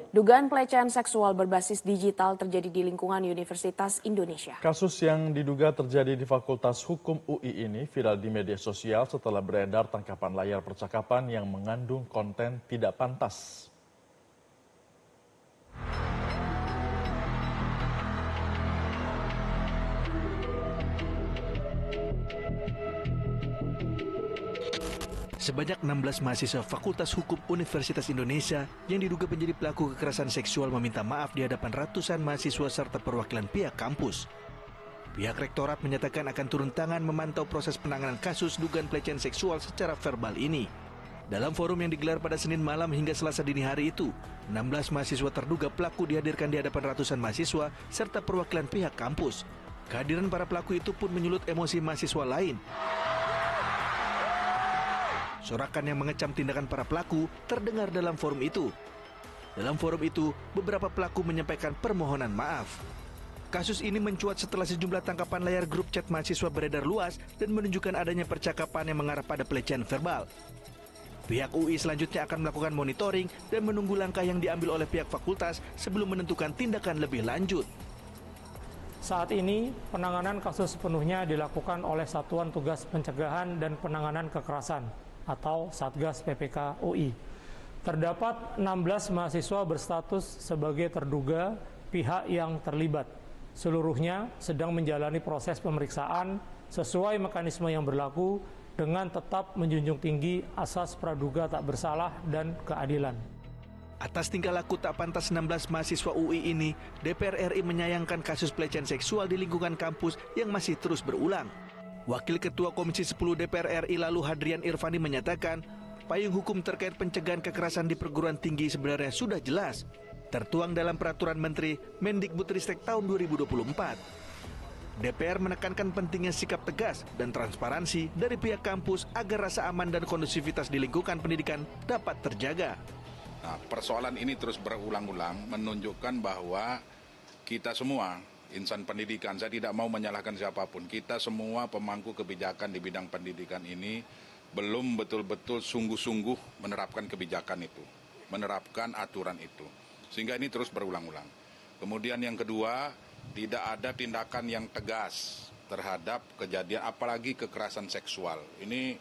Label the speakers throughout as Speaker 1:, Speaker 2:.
Speaker 1: Dugaan pelecehan seksual berbasis digital terjadi di lingkungan Universitas Indonesia.
Speaker 2: Kasus yang diduga terjadi di Fakultas Hukum UI ini viral di media sosial setelah beredar tangkapan layar percakapan yang mengandung konten tidak pantas.
Speaker 3: Sebanyak 16 mahasiswa Fakultas Hukum Universitas Indonesia yang diduga menjadi pelaku kekerasan seksual meminta maaf di hadapan ratusan mahasiswa serta perwakilan pihak kampus. Pihak rektorat menyatakan akan turun tangan memantau proses penanganan kasus dugaan pelecehan seksual secara verbal ini. Dalam forum yang digelar pada Senin malam hingga Selasa dini hari itu, 16 mahasiswa terduga pelaku dihadirkan di hadapan ratusan mahasiswa serta perwakilan pihak kampus. Kehadiran para pelaku itu pun menyulut emosi mahasiswa lain. Sorakan yang mengecam tindakan para pelaku terdengar dalam forum itu. Dalam forum itu, beberapa pelaku menyampaikan permohonan maaf. Kasus ini mencuat setelah sejumlah tangkapan layar grup chat mahasiswa beredar luas dan menunjukkan adanya percakapan yang mengarah pada pelecehan verbal. Pihak UI selanjutnya akan melakukan monitoring dan menunggu langkah yang diambil oleh pihak fakultas sebelum menentukan tindakan lebih lanjut.
Speaker 4: Saat ini, penanganan kasus sepenuhnya dilakukan oleh Satuan Tugas Pencegahan dan Penanganan Kekerasan atau Satgas PPK UI. Terdapat 16 mahasiswa berstatus sebagai terduga pihak yang terlibat. Seluruhnya sedang menjalani proses pemeriksaan sesuai mekanisme yang berlaku dengan tetap menjunjung tinggi asas praduga tak bersalah dan keadilan.
Speaker 3: Atas tingkah laku tak pantas 16 mahasiswa UI ini, DPR RI menyayangkan kasus pelecehan seksual di lingkungan kampus yang masih terus berulang. Wakil Ketua Komisi 10 DPR RI lalu Hadrian Irvani menyatakan, payung hukum terkait pencegahan kekerasan di perguruan tinggi sebenarnya sudah jelas, tertuang dalam Peraturan Menteri Mendikbudristek tahun 2024. DPR menekankan pentingnya sikap tegas dan transparansi dari pihak kampus agar rasa aman dan kondusivitas di lingkungan pendidikan dapat terjaga.
Speaker 5: Nah, persoalan ini terus berulang-ulang menunjukkan bahwa kita semua insan pendidikan, saya tidak mau menyalahkan siapapun, kita semua pemangku kebijakan di bidang pendidikan ini belum betul-betul sungguh-sungguh menerapkan kebijakan itu, menerapkan aturan itu. Sehingga ini terus berulang-ulang. Kemudian yang kedua, tidak ada tindakan yang tegas terhadap kejadian, apalagi kekerasan seksual. Ini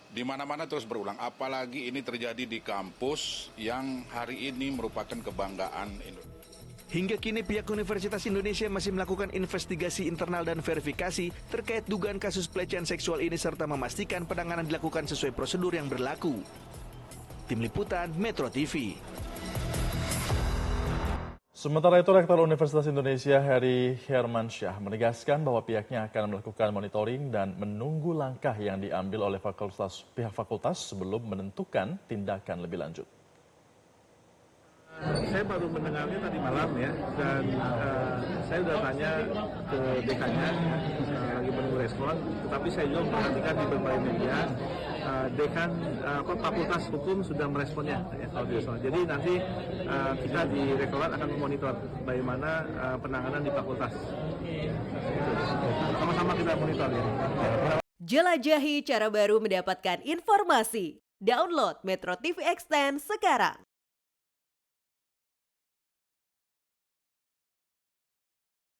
Speaker 5: di mana-mana terus berulang, apalagi ini terjadi di kampus yang hari ini merupakan kebanggaan Indonesia.
Speaker 3: Hingga kini pihak Universitas Indonesia masih melakukan investigasi internal dan verifikasi terkait dugaan kasus pelecehan seksual ini serta memastikan penanganan dilakukan sesuai prosedur yang berlaku. Tim Liputan Metro TV.
Speaker 2: Sementara itu, Rektor Universitas Indonesia Heri Hermansyah menegaskan bahwa pihaknya akan melakukan monitoring dan menunggu langkah yang diambil oleh pihak fakultas sebelum menentukan tindakan lebih lanjut.
Speaker 6: Saya baru mendengarnya tadi malam ya, dan saya sudah tanya ke dekannya, lagi menunggu respon, tetapi saya juga memperhatikan di berbagai media, dekan Fakultas Hukum sudah meresponnya ya, kalau tidak salah. Jadi nanti kita di rektorat akan memonitor bagaimana penanganan di fakultas. Sama-sama kita monitor ya.
Speaker 7: Jelajahi cara baru mendapatkan informasi. Download Metro TV Extend sekarang.